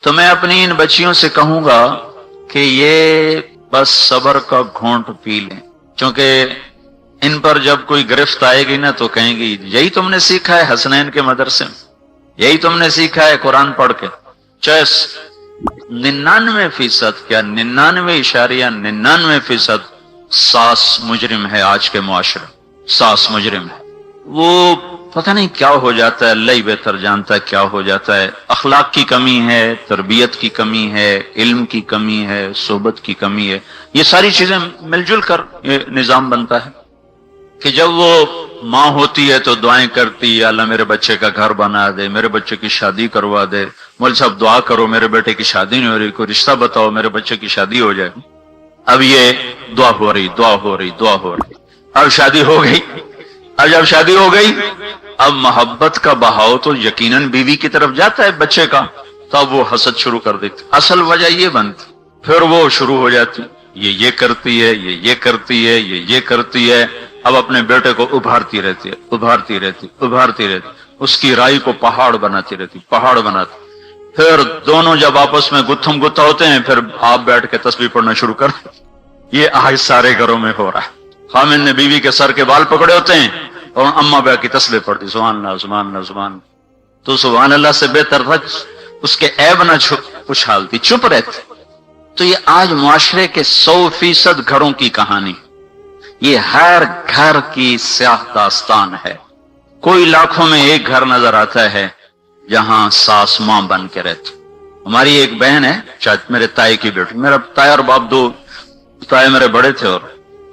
تو میں اپنی ان بچیوں سے کہوں گا کہ یہ بس صبر کا گھونٹ پی لیں، چونکہ ان پر جب کوئی گرفت آئے گی نا تو کہیں گی یہی تم نے سیکھا ہے حسنین کے مدرسے میں، یہی تم نے سیکھا ہے قرآن پڑھ کے۔ 99% کیا 99.99% ساس مجرم ہے آج کے معاشرے، ساس مجرم ہے۔ وہ پتہ نہیں کیا ہو جاتا ہے، اللہ ہی بہتر جانتا ہے کیا ہو جاتا ہے۔ اخلاق کی کمی ہے، تربیت کی کمی ہے، علم کی کمی ہے، صحبت کی کمی ہے، یہ ساری چیزیں مل جل کر یہ نظام بنتا ہے کہ جب وہ ماں ہوتی ہے تو دعائیں کرتی، یا اللہ میرے بچے کا گھر بنا دے، میرے بچے کی شادی کروا دے، مول صاحب دعا کرو میرے بیٹے کی شادی نہیں ہو رہی، کوئی رشتہ بتاؤ میرے بچے کی شادی ہو جائے۔ اب یہ دعا ہو رہی، دعا ہو رہی، دعا ہو رہی، اب شادی ہو گئی۔ اب جب شادی ہو گئی، اب محبت کا بہاؤ تو یقیناً بیوی کی طرف جاتا ہے بچے کا، تو اب وہ حسد شروع کر دیتی۔ اصل وجہ یہ بنتی، پھر وہ شروع ہو جاتی، یہ کرتی ہے، یہ کرتی ہے، یہ کرتی ہے۔ اب اپنے بیٹے کو ابھارتی رہتی ہے، ابھارتی رہتی، ابھارتی رہتی، اس کی رائی کو پہاڑ بناتی رہتی، پہاڑ بناتی۔ پھر دونوں جب آپس میں گتھم گتھا ہوتے ہیں، پھر آپ بیٹھ کے تسبیح پڑھنا شروع کر۔ یہ آج سارے گھروں میں ہو رہا ہے۔ خامن نے بیوی کے سر کے بال پکڑے ہوتے ہیں اور اماں بیا کی تسبیح پڑھتی، سبحان اللہ سبحان اللہ سبحان اللہ۔ تو سبحان اللہ سے بہتر تھا اس کے عیب نہ اچھالتی، چپ رہتی۔ تو یہ آج معاشرے کے 100% گھروں کی کہانی، یہ ہر گھر کی سیاہ داستان ہے۔ کوئی لاکھوں میں ایک گھر نظر آتا ہے جہاں ساس ماں بن کے رہتی۔ ہماری ایک بہن ہے، شاید میرے تائی کی بیٹی، میرا تائی اور باپ دو، تائی میرے بڑے تھے اور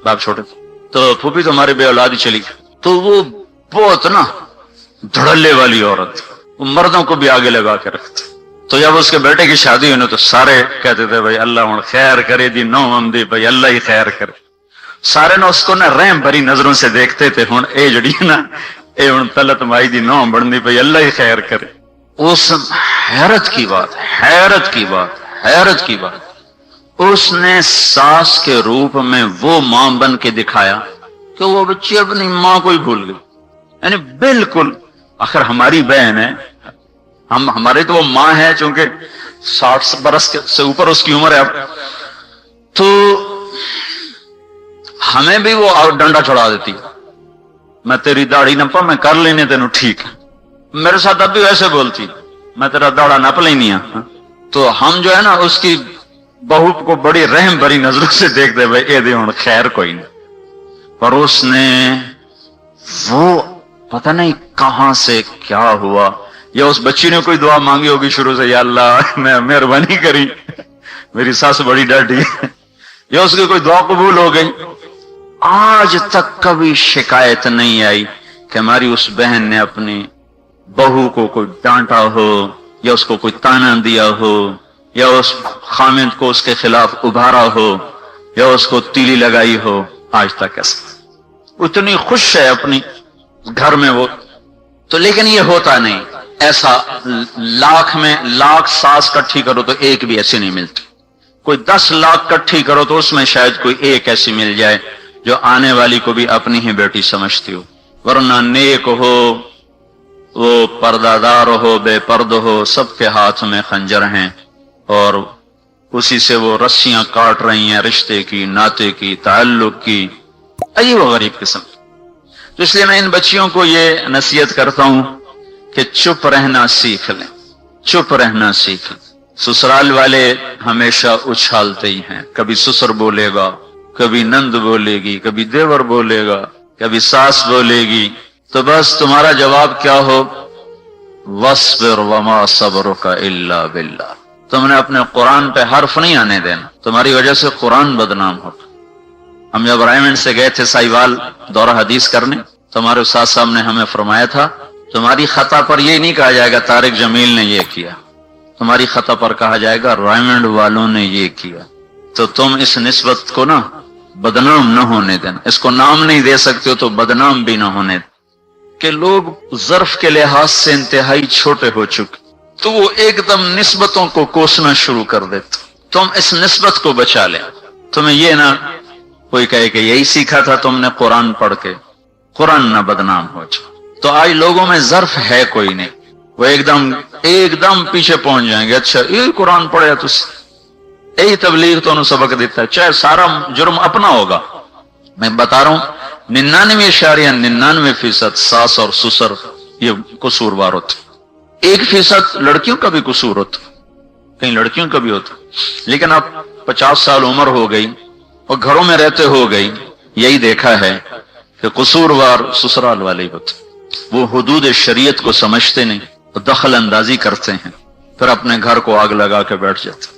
باپ چھوٹے تھے، تو پھوپھی تو ہماری بے اولاد ہی چلی گئی۔ تو وہ بہت نا دھڑلے والی عورت، وہ مردوں کو بھی آگے لگا کے رکھتی۔ تو جب اس کے بیٹے کی شادی ہوئی نا تو سارے کہتے تھے بھائی اللہ ہن خیر کرے دی، نو ہم دی بھائی اللہ ہی خیر کرے۔ سارے نے اس کو نا رحم بھری نظروں سے دیکھتے تھے، ہن اے جڑی نا اے ہن طلت مائی دی نو بڑھنی بھائی اللہ ہی خیر کرے۔ اس حیرت کی بات، حیرت کی بات، حیرت کی بات، اس نے ساس کے روپ میں وہ ماں بن کے دکھایا کہ وہ بچی اپنی ماں کو ہی بھول گئی۔ یعنی بالکل، آخر ہماری بہن ہے، ہمارے تو وہ ماں ہے، چونکہ 60 برس سے اوپر اس کی عمر ہے اب، تو ہمیں بھی وہ ڈنڈا چڑھا دیتی، میں تیری داڑھی نپا میں کر لینے تینوں ٹھیک ہے۔ میرے ساتھ اب بھی ویسے بولتی، میں تیرا داڑھا نپ لینی ہوں۔ تو ہم جو ہے نا اس کی بہو کو بڑی رحم بھری نظروں سے دیکھتے بھائی اے دے ہن خیر کوئی نہیں۔ پر اس نے وہ پتہ نہیں کہاں سے کیا ہوا، یا اس بچی نے کوئی دعا مانگی ہوگی شروع سے، یا اللہ میں مہربانی کری میری ساس بڑی ڈاڈی، یا اس کی کوئی دعا قبول ہو گئی۔ آج تک کبھی شکایت نہیں آئی کہ ہماری اس بہن نے اپنی بہو کو کوئی ڈانٹا ہو، یا اس کو کوئی تانا دیا ہو، یا اس خامند کو اس کے خلاف ابھارا ہو، یا اس کو تیلی لگائی ہو۔ آج تک ایسا، اتنی خوش ہے اپنی گھر میں وہ تو، لیکن یہ ہوتا نہیں ایسا۔ لاکھ میں لاکھ ساس کٹھی کرو تو ایک بھی ایسی نہیں ملتی، کوئی 10 لاکھ کٹھی کرو تو اس میں شاید کوئی ایک ایسی مل جائے جو آنے والی کو بھی اپنی ہی بیٹی سمجھتی ہو۔ ورنہ نیک ہو، وہ پردہ دار ہو، بے پرد ہو، سب کے ہاتھ میں خنجر ہیں، اور اسی سے وہ رسیاں کاٹ رہی ہیں رشتے کی، ناطے کی، تعلق کی، عجیب و غریب قسم۔ تو اس لیے میں ان بچیوں کو یہ نصیحت کرتا ہوں کہ چپ رہنا سیکھ لیں، چپ رہنا سیکھ لیں۔ سسرال والے ہمیشہ اچھالتے ہی ہیں، کبھی سسر بولے گا، کبھی نند بولے گی، کبھی دیور بولے گا، کبھی ساس بولے گی، تو بس تمہارا جواب کیا ہو، وَاصْبِرْ وَمَا صَبْرُكَ إِلَّا بِاللَّهِ۔ تم نے اپنے قرآن پہ حرف نہیں آنے دینا، تمہاری وجہ سے قرآن بدنام ہوتا۔ ہم جب رائمنڈ سے گئے تھے سائیوال دورہ حدیث کرنے، تو ہمارے استاد صاحب نے ہمیں فرمایا تھا تمہاری خطا پر یہ نہیں کہا جائے گا طارق جمیل نے یہ کیا، تمہاری خطا پر کہا جائے گا رائمنڈ والوں نے یہ کیا۔ تو تم اس نسبت کو نا بدنام نہ ہونے دینا، اس کو نام نہیں دے سکتے ہو تو بدنام بھی نہ ہونے دینا، کہ لوگ ظرف کے لحاظ سے انتہائی چھوٹے ہو چکے تو وہ ایک دم نسبتوں کو کوسنا شروع کر دیتے۔ تم اس نسبت کو بچا لیں، تمہیں یہ نہ کوئی کہے کہ یہی سیکھا تھا تم نے قرآن پڑھ کے، قرآن نہ بدنام ہو جائے۔ تو آج لوگوں میں ظرف ہے کوئی نہیں، وہ ایک دم ایک دم پیچھے پہنچ جائیں گے. اچھا یہ قرآن پڑھیا تو یہی تبلیغ تو انہوں سبق دیتا ہے, چاہے سارا جرم اپنا ہوگا. میں بتا رہا ہوں 99.99% ساس اور سسر یہ قصوروار ہوتے, 1% لڑکیوں کا بھی قصور ہوتا, کہیں لڑکیوں کا بھی ہوتا. لیکن اب 50 سال عمر ہو گئی اور گھروں میں رہتے ہو گئی, یہی دیکھا ہے کہ قصوروار سسرال والے ہوتے. وہ حدود شریعت کو سمجھتے نہیں, دخل اندازی کرتے ہیں, پھر اپنے گھر کو آگ لگا کے بیٹھ جاتے.